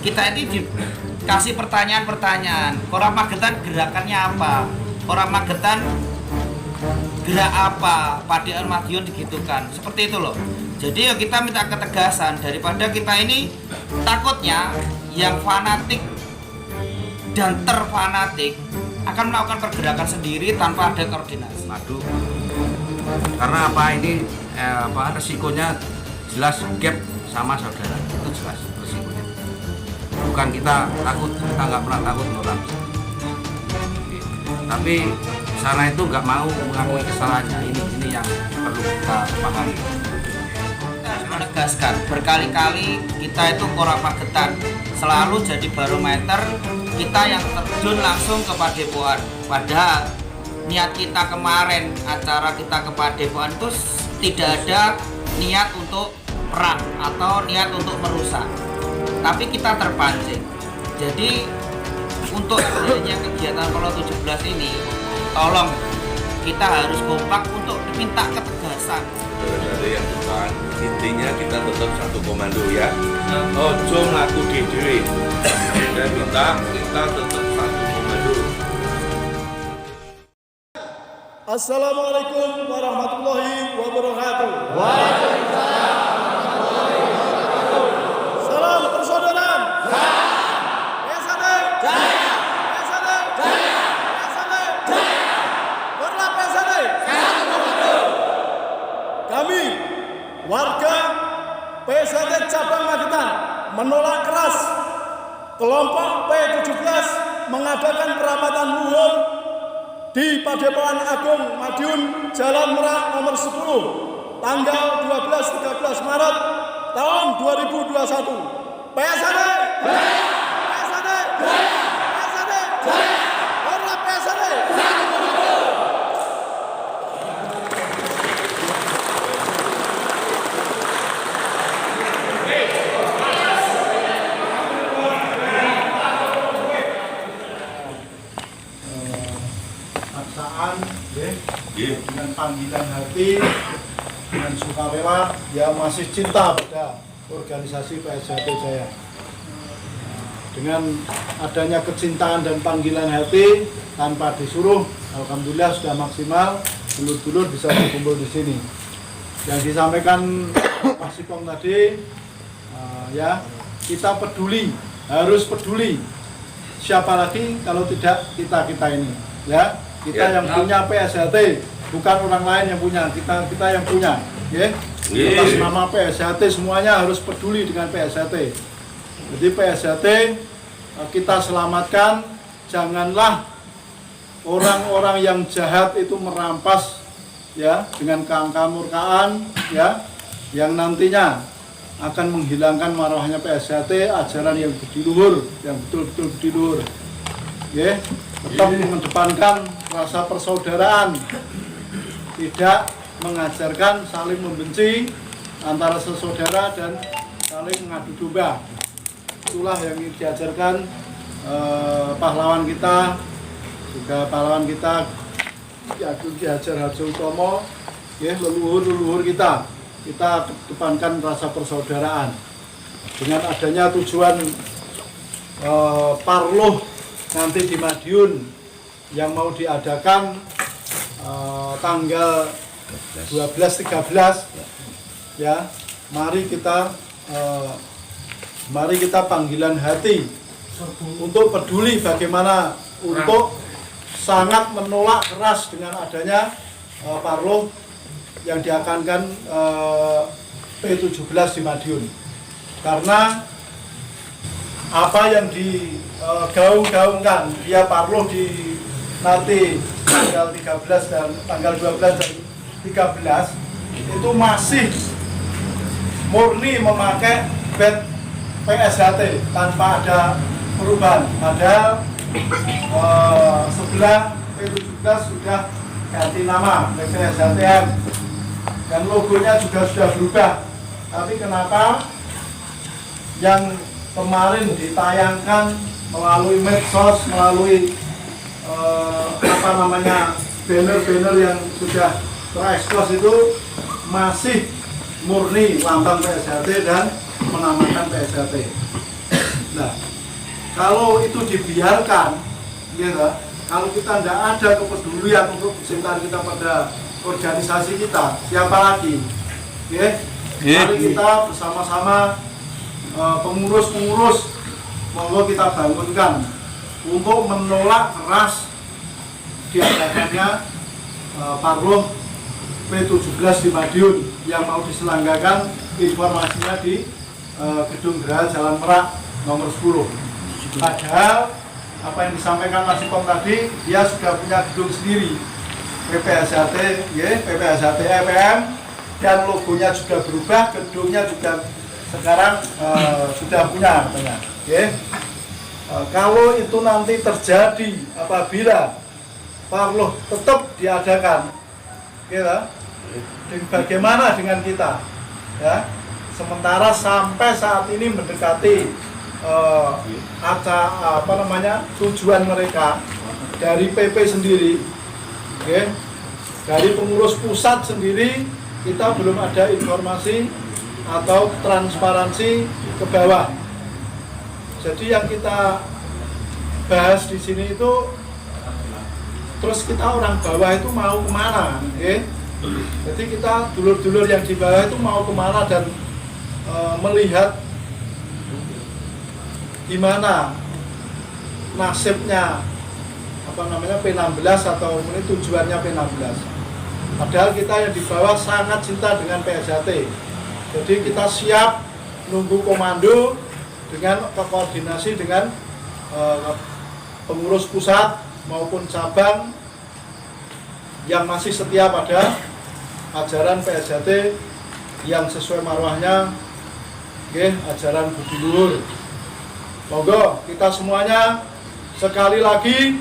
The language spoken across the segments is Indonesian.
kita ini dikasih pertanyaan-pertanyaan. Orang Magetan gerakannya apa? Orang Magetan gerak apa? Padean Madiun digitukan. Seperti itu loh. Jadi ya kita minta ketegasan daripada kita ini takutnya yang fanatik dan terfanatik akan melakukan pergerakan sendiri tanpa ada koordinasi. Aduh. Karena apa ini resikonya jelas gap sama saudara. Itu jelas resikonya. Bukan kita takut, kita nggak pernah takut orang. Tapi sana itu nggak mau mengakui kesalahannya. Ini yang perlu kita pahami. Kita harus menegaskan berkali-kali kita itu Koram Magetan selalu jadi barometer kita yang terjun langsung ke Padepokan. Padahal niat kita kemarin acara kita ke Padepokan itu tidak ada niat untuk perang atau niat untuk merusak, tapi kita terpancing. Jadi untuk adanya kegiatan Polo 17 ini, tolong kita harus kompak untuk minta ketegasan. Dari yang bukan, intinya kita tetap satu komando ya. Ojo ngaku diri. Dan kita tetap satu komando. Assalamualaikum warahmatullahi wabarakatuh. Waalaikumsalam warahmatullahi wabarakatuh. Salam persaudaraan. PSD Jaya. PSD Jaya. PSD Jaya. Korlap PSD. Satu komando. Kami warga PSD Cabang Magetan menolak keras kelompok P17 mengadakan peramatan luhur di Padepokan Agung Madiun Jalan Merak nomor 10 tanggal 12-13 Maret tahun 2021. PSD Jaya. PSD Jaya. PSD Jaya. Korlap PSD. Satu komando. Paksaan dengan panggilan hati dengan sukarela yang masih cinta pada organisasi PSHT Jaya. Dengan adanya kecintaan dan panggilan hati tanpa disuruh, alhamdulillah sudah maksimal dulur-dulur bisa berkumpul di sini. Yang disampaikan Pak Sipong tadi, ya kita peduli, harus peduli. Siapa lagi kalau tidak kita ini, ya. Kita yang punya PSHT, bukan orang lain yang punya, kita yang punya, ya. Atas nama PSHT semuanya harus peduli dengan PSHT. Jadi PSHT kita selamatkan, janganlah orang-orang yang jahat itu merampas, ya, dengan keangka-murkaan, ya, yang nantinya akan menghilangkan marwahnya PSHT, ajaran yang budi-luhur, yang betul-betul budi-luhur, ya. Tetap mengedepankan rasa persaudaraan, tidak mengajarkan saling membenci antara sesaudara dan saling mengadu domba. Itulah yang diajarkan pahlawan kita, juga pahlawan kita Ki Hajar Harjo-Utomo, ya, leluhur kita. Kita kedepankan rasa persaudaraan dengan adanya tujuan Parloh nanti di Madiun yang mau diadakan tanggal 12-13, ya, mari kita panggilan hati untuk peduli bagaimana untuk sangat menolak keras dengan adanya Parloh yang diakankan P17 di Madiun, karena apa yang digaung-gaungkan dia Parloh di nanti tanggal 13 dan tanggal 12 dan 13 itu masih murni memakai bed PSHT tanpa ada perubahan. Padahal sebelah P17 sudah ganti nama PSHTM dan logonya juga sudah berubah. Tapi kenapa yang kemarin ditayangkan melalui medsos, melalui banner-banner yang sudah terekspos itu masih murni lambang PSHT dan menamakan PSHT. Nah, kalau itu dibiarkan, gitu, kalau kita tidak ada kepedulian untuk cinta kita pada organisasi kita, siapa lagi? Mari kita bersama-sama pengurus-pengurus, monggo kita bangunkan untuk menolak keras diadakannya Parloh P17 di Madiun yang mau diselenggarakan informasinya di Gedung Geraha Jalan Merak nomor 10. Padahal apa yang disampaikan Mas Ipong tadi, dia sudah punya gedung sendiri, PPSHT, PPSHT EPM, dan logonya juga berubah, gedungnya juga sekarang sudah punya katanya. Kalau itu nanti terjadi apabila Parloh tetap diadakan, bagaimana dengan kita? Ya, sementara sampai saat ini mendekati tujuan mereka dari PP sendiri, dari pengurus pusat sendiri, kita belum ada informasi atau transparansi ke bawah. Jadi yang kita bahas di sini itu, terus kita orang bawah itu mau kemana? Jadi kita dulur-dulur yang di bawah itu mau kemana dan melihat gimana nasibnya P16 atau ini tujuannya P16. Padahal kita yang di bawah sangat cinta dengan PSHT. Jadi kita siap nunggu komando dengan koordinasi dengan pengurus pusat maupun cabang yang masih setia pada ajaran PSHT yang sesuai marwahnya, ajaran budi luhur. Monggo kita semuanya sekali lagi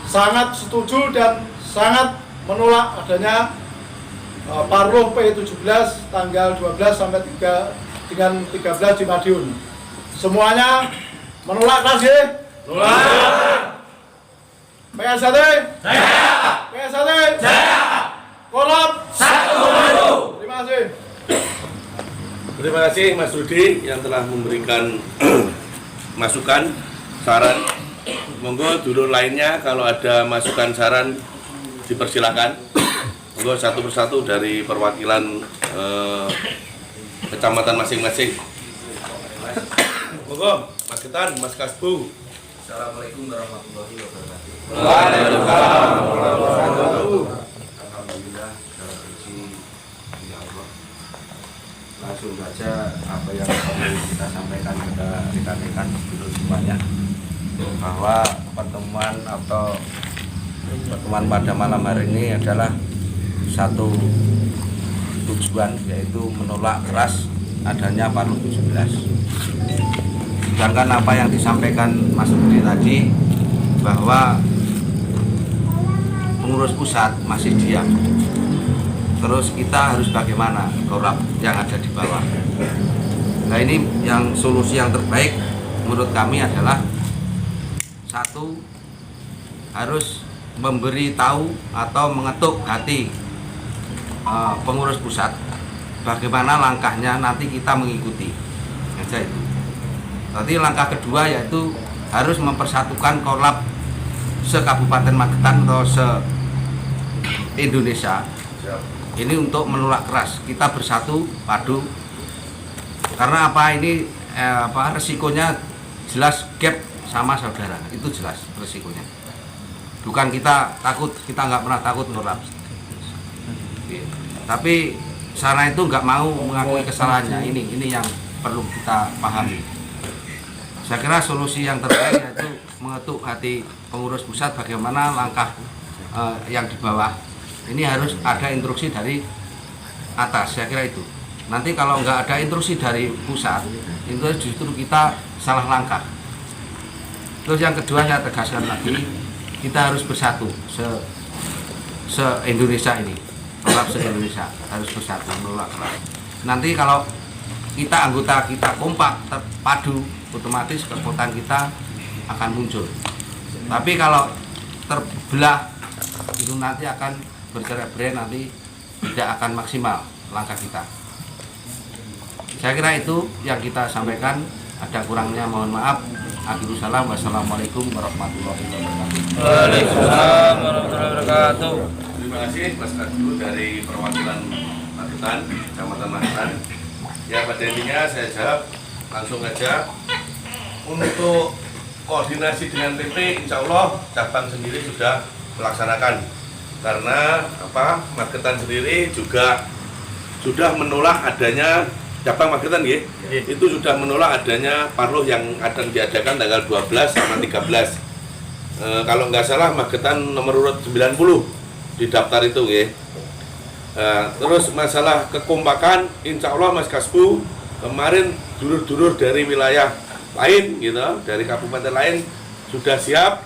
sangat setuju dan sangat menolak adanya Parloh P17 tanggal 12 sampai 13 di Madiun. Semuanya menolak keras ya? Menolak. PSHT? Jaya. PSHT? Jaya. Korlap? Satu komando. Terima kasih. Terima kasih Mas Rudi yang telah memberikan masukan, saran. Monggo dulur lainnya kalau ada masukan saran dipersilakan. Monggo satu persatu dari perwakilan kecamatan masing-masing. Monggo, Mas Ketan, Mas Kasbu. Assalamualaikum warahmatullahi wabarakatuh. Waalaikumsalam warahmatullahi wabarakatuh. Alhamdulillah dalam puji ya Allah. Langsung saja apa yang perlu kita sampaikan kepada rekan-rekan dulu semuanya, bahwa pertemuan pada malam hari ini adalah satu tujuan, yaitu menolak keras adanya Parloh 17. Sedangkan apa yang disampaikan Mas Budi tadi, bahwa pengurus pusat masih diam, terus kita harus bagaimana korab yang ada di bawah. Nah, ini yang solusi yang terbaik menurut kami adalah satu, harus memberi tahu atau mengetuk hati pengurus pusat bagaimana langkahnya, nanti kita mengikuti aja itu. Nanti langkah kedua yaitu harus mempersatukan korlap se-Kabupaten Magetan atau se-Indonesia ini untuk menolak keras. Kita bersatu padu, karena ini resikonya jelas gap sama saudara, itu jelas resikonya. Bukan kita takut, kita nggak pernah takut korlap, tapi sana itu nggak mau mengakui kesalahannya. Ini yang perlu kita pahami. Saya kira solusi yang terbaik yaitu mengetuk hati pengurus pusat bagaimana langkah yang di bawah. Ini harus ada instruksi dari atas, saya kira itu. Nanti kalau nggak ada instruksi dari pusat, itu justru kita salah langkah. Terus yang kedua, saya tegaskan lagi, kita harus bersatu se-Indonesia ini. Korlap se-Indonesia harus bersatu menolak keras. Nanti kalau kita anggota kita kompak, terpadu, otomatis kekuatan kita akan muncul. Tapi kalau terbelah, itu nanti akan bercerai-berai, nanti tidak akan maksimal langkah kita. Saya kira itu yang kita sampaikan. Ada kurangnya mohon maaf. Akhirul salam. Wassalamualaikum warahmatullahi wabarakatuh. Waalaikumsalam warahmatullahi wabarakatuh. Terima kasih Mas Kadru dari perwakilan Magetan, Kecamatan Magetan. Ya pada intinya saya jawab langsung aja. Untuk koordinasi dengan PP, insya Allah cabang sendiri sudah melaksanakan. Karena Magetan sendiri juga sudah menolak adanya cabang Magetan ya. Itu sudah menolak adanya parloh yang akan diadakan tanggal 12 sama 13. Kalau nggak salah Magetan nomor urut 90 di daftar itu ya. Terus masalah kekompakan, insya Allah Mas Kasbu kemarin dulur-dulur dari wilayah lain gitu, dari kabupaten lain sudah siap.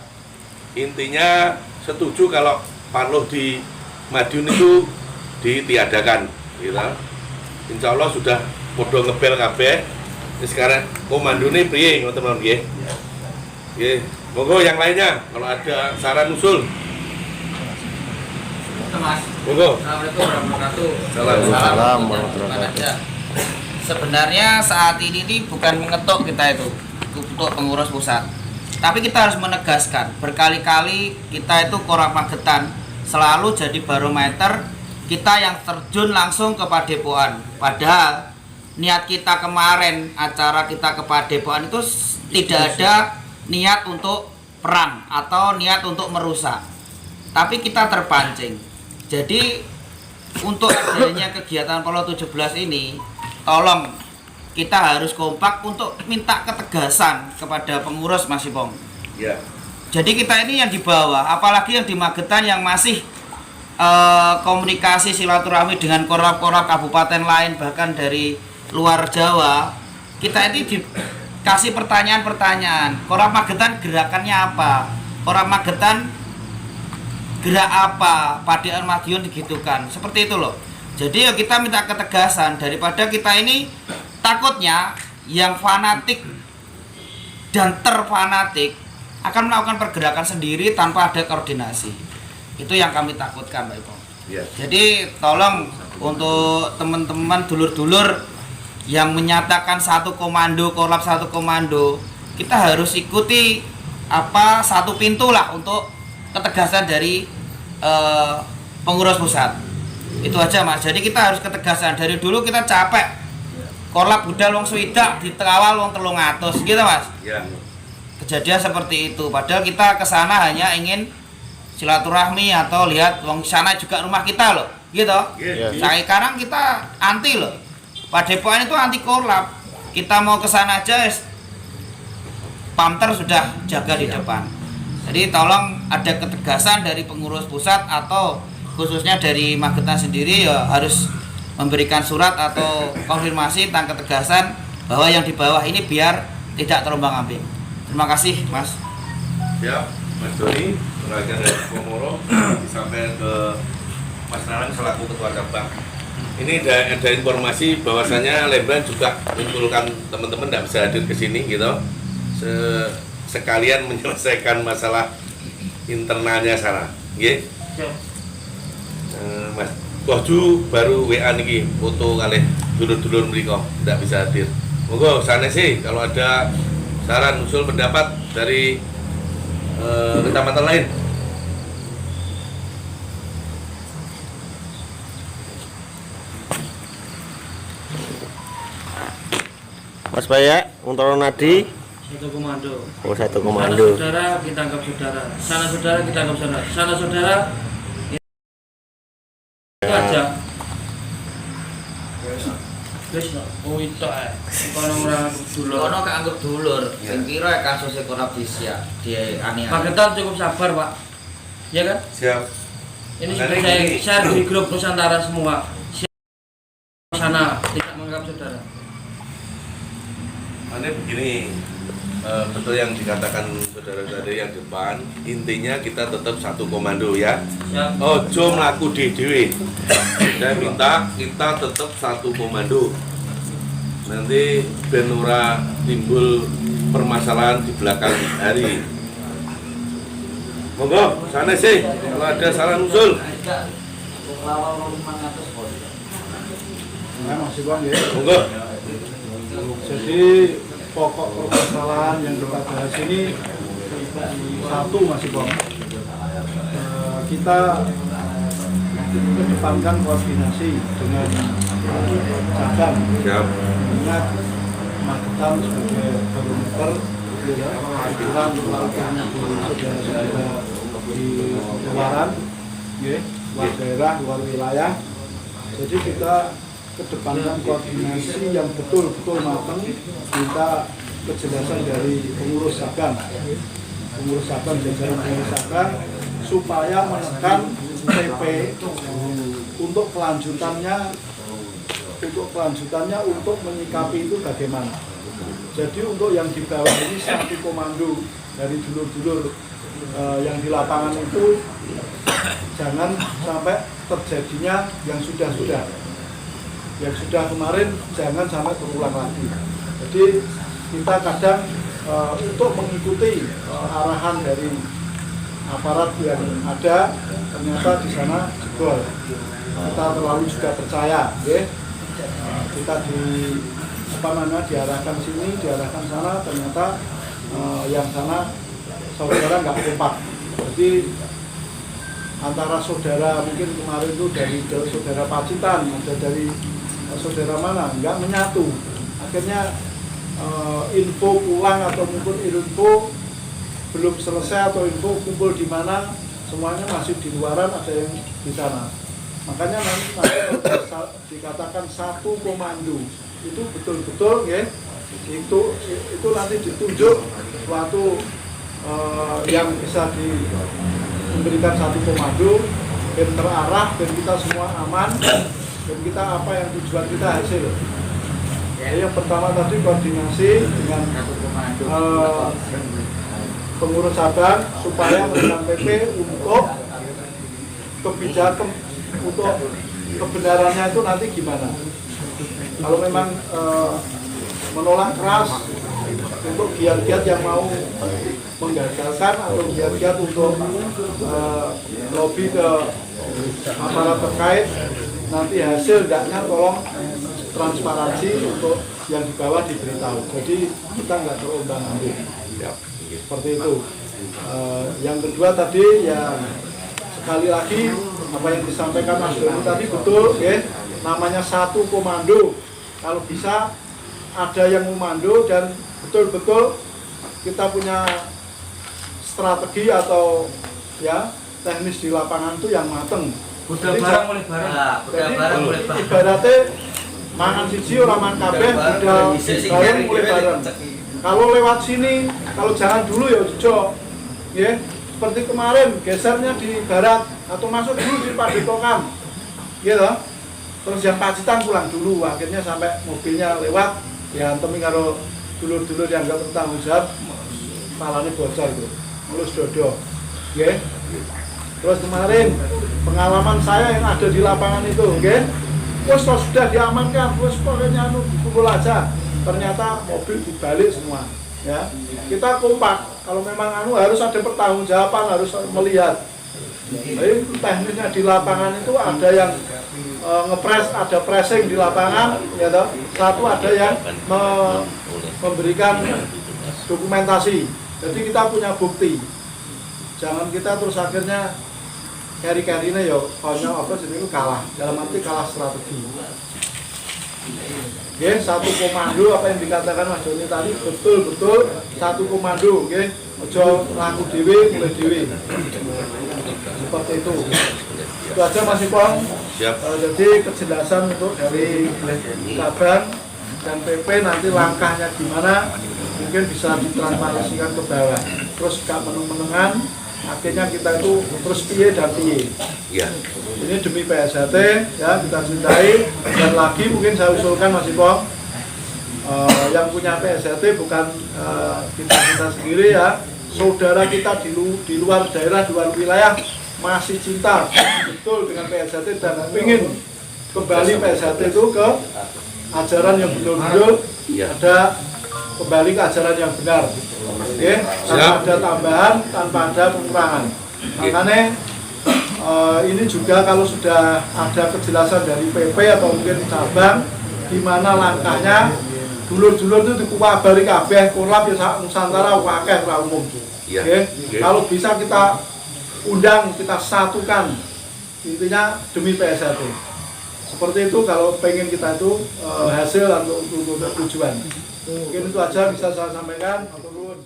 Intinya setuju kalau parloh di Madiun itu ditiadakan gitu. Insya Allah sudah podo ngebel kabeh. Sekarang komandone priye teman-teman nggih. Nggih, monggo yang lainnya kalau ada saran usul. Mas. Monggo. Assalamualaikum warahmatullahi wabarakatuh. Salam. Sebenarnya saat ini bukan mengetuk kita itu untuk pengurus pusat, tapi kita harus menegaskan berkali-kali kita itu Korab Magetan selalu jadi barometer kita yang terjun langsung ke Padepokan. Padahal niat kita kemarin acara kita ke Padepokan itu tidak ada niat untuk perang atau niat untuk merusak, tapi kita terpancing. Jadi untuk adanya kegiatan Polo 17 ini, tolong kita harus kompak untuk minta ketegasan kepada pengurus Mas Ipong. Ya. Jadi kita ini yang di bawah, apalagi yang di Magetan yang masih komunikasi silaturahmi dengan korab-korab kabupaten lain bahkan dari luar Jawa, kita ini dikasih pertanyaan-pertanyaan. Korab Magetan gerakannya apa? Korab Magetan gerak apa? Padean Madiun digitukan. Seperti itu loh. Jadi ya kita minta ketegasan daripada kita ini takutnya yang fanatik dan terfanatik akan melakukan pergerakan sendiri tanpa ada koordinasi. Itu yang kami takutkan, Pak Ipong. Ya. Jadi tolong untuk teman-teman dulur-dulur yang menyatakan satu komando, korlap satu komando, kita harus ikuti satu pintu lah untuk ketegasan dari pengurus pusat. Itu aja Mas. Jadi kita harus ketegasan. Dari dulu kita capek korlap budal wong swidak dikawal wong 300 gitu Mas. Ya. Kejadian seperti itu. Padahal kita ke sana hanya ingin silaturahmi atau lihat wong sana juga rumah kita loh. Gitu. Sekarang kita anti loh. Padepokan itu anti korlap. Kita mau ke sana aja Pamter sudah jaga di depan. Jadi tolong ada ketegasan dari pengurus pusat atau khususnya dari Magetan sendiri ya harus memberikan surat atau konfirmasi tentang ketegasan bahwa yang di bawah ini biar tidak terombang-ambing. Terima kasih Mas. Ya, Mas Doni, perwakilan dari Komoro disampaikan ke Mas Nanang selaku ketua cabang. Ini ada informasi bahwasanya Lembang juga mengumpulkan teman-teman tidak bisa hadir ke sini gitu. Sekalian menyelesaikan masalah internalnya sana. Nggih. Mas Boju baru WA niki foto kalih dulur-dulur mriko tidak bisa hadir. Monggo sanesih kalau ada saran usul pendapat dari kecamatan lain. Mas Bayak, untuk Nadi. Satu komando. Oh, satu komando. Sana saudara kita anggap saudara. Sana saudara kita anggap saudara. Sana saudara. Itu aja. Wis oh itu kono ora dulur. Kono keanggap dulur. Sing kira kasusnya korupsia di ane-ane. Magetan cukup sabar, Pak. Ya kan? Siap. Ini sudah saya share di grup Nusantara semua. Sana tidak menganggap saudara. Mana begini, betul yang dikatakan saudara-saudari yang depan, intinya kita tetap satu komando ya. Ya. Ojo melaku dewe. Saya minta kita tetap satu komando. Nanti benura timbul permasalahan di belakang hari. Monggo, sana sih kalau ada saran usul. Nah, Mas Ipong ya. Monggo. Jadi pokok permasalahan yang kita bahas ini satu Mas Ipong. Kita kedepankan koordinasi dengan Cabang, dengan Magetan sebagai barometer pikiran melakukan saudara-saudara di luaran, luar daerah, luar wilayah. Jadi kita kedepankan koordinasi yang betul-betul matang, minta kejelasan dari pengurus Cabang, jajaran pengurus Cabang, supaya menekan PP untuk kelanjutannya untuk menyikapi itu bagaimana. Jadi untuk yang di bawah ini satu komando dari dulur-dulur yang di lapangan itu jangan sampai terjadinya yang sudah kemarin jangan sampai berulang lagi. Jadi kita kadang untuk mengikuti arahan dari aparat yang ada, ternyata di sana jebol. Kita terlalu juga percaya, kita diarahkan sini, diarahkan sana, ternyata yang sana saudara nggak kompak. Jadi antara saudara mungkin kemarin itu dari saudara Pacitan, ada dari saudara mana, nggak menyatu. Akhirnya info pulang atau mungkin info belum selesai atau info kumpul di mana, semuanya masih di luaran, ada yang di sana. Makanya nanti dikatakan satu komando itu betul-betul itu nanti ditunjuk suatu yang bisa memberikan satu komando dan terarah dan kita semua aman dan kita apa yang tujuan kita hasil. Jadi yang pertama tadi koordinasi dengan pengurus Cabang supaya memberikan PP untuk kebijakan, untuk kebenarannya itu nanti gimana. Kalau memang menolak keras untuk giat-giat yang mau menggagalkan atau giat-giat untuk lobby ke aparat terkait, nanti hasil tidaknya tolong transparansi untuk yang di bawah diberitahu. Jadi kita nggak terombang-ambing. Seperti itu. Yang kedua tadi ya sekali lagi apa yang disampaikan Mas Doni tadi betul, namanya satu komando. Kalau bisa ada yang memando dan betul-betul kita punya strategi atau ya teknis di lapangan itu yang mateng. Budal barang mulai barang. Jadi ibaratnya mangan siji ora mangan kabeh, budal bareng mulai bareng. Kalau lewat sini, kalau jalan dulu ya ojo. Ya, seperti kemarin gesernya di barat atau masuk dulu di Padepokan. Gitu. Terus yang Pacitan pulang dulu, akhirnya sampai mobilnya lewat, ya temi karo dulur-dulur yang gak bertanggung jawab, malahnya bocor gitu. Mulus dodo. Ya. Terus kemarin pengalaman saya yang ada di lapangan itu, terus sudah diamankan, terus pokoknya kumpul aja. Ternyata mobil dibalik semua, ya. Kita kompak. Kalau memang harus ada pertanggungjawaban, harus melihat. Jadi teknisnya di lapangan itu ada yang ngepres, ada pressing di lapangan, ya toh. Satu ada yang memberikan dokumentasi. Jadi kita punya bukti. Jangan kita terus akhirnya carry-carry-nya ya konyol apa jadi itu kalah. Dalam arti kalah strategi. Oke, satu komando apa yang dikatakan Mas Doni tadi betul-betul satu komando, oke. Ojo laku dewe mulai dewe. Seperti itu. Itu aja Mas Ipong. Siap. Jadi kejelasan untuk dari Cabang dan PP nanti langkahnya gimana mungkin bisa ditransparansikan ke bawah. Terus gak meneng-menengan, akhirnya kita itu terus piye dan piye. Iya. Ini demi PSHT ya kita cintai dan lagi mungkin saya usulkan Mas Ipong yang punya PSHT bukan kita sendiri ya, saudara kita di luar daerah, di luar wilayah masih cinta betul dengan PSHT dan ingin kembali PSHT itu ke ajaran yang betul-betul ada, kembali ke ajaran yang benar, tanpa ada tambahan, tanpa ada pengurangan. Makanya ini juga kalau sudah ada kejelasan dari PP atau mungkin Cabang di mana langkahnya dulur-dulur itu dikuwabari kabeh korlap ya sak Nusantara akeh ora umum. Iya. Nggih. Nggih. Kalau bisa kita undang, kita satukan, intinya demi PSHT. Seperti itu kalau pengen kita itu hasil untuk tujuan. Mungkin itu aja bisa saya sampaikan. Matur nuwun.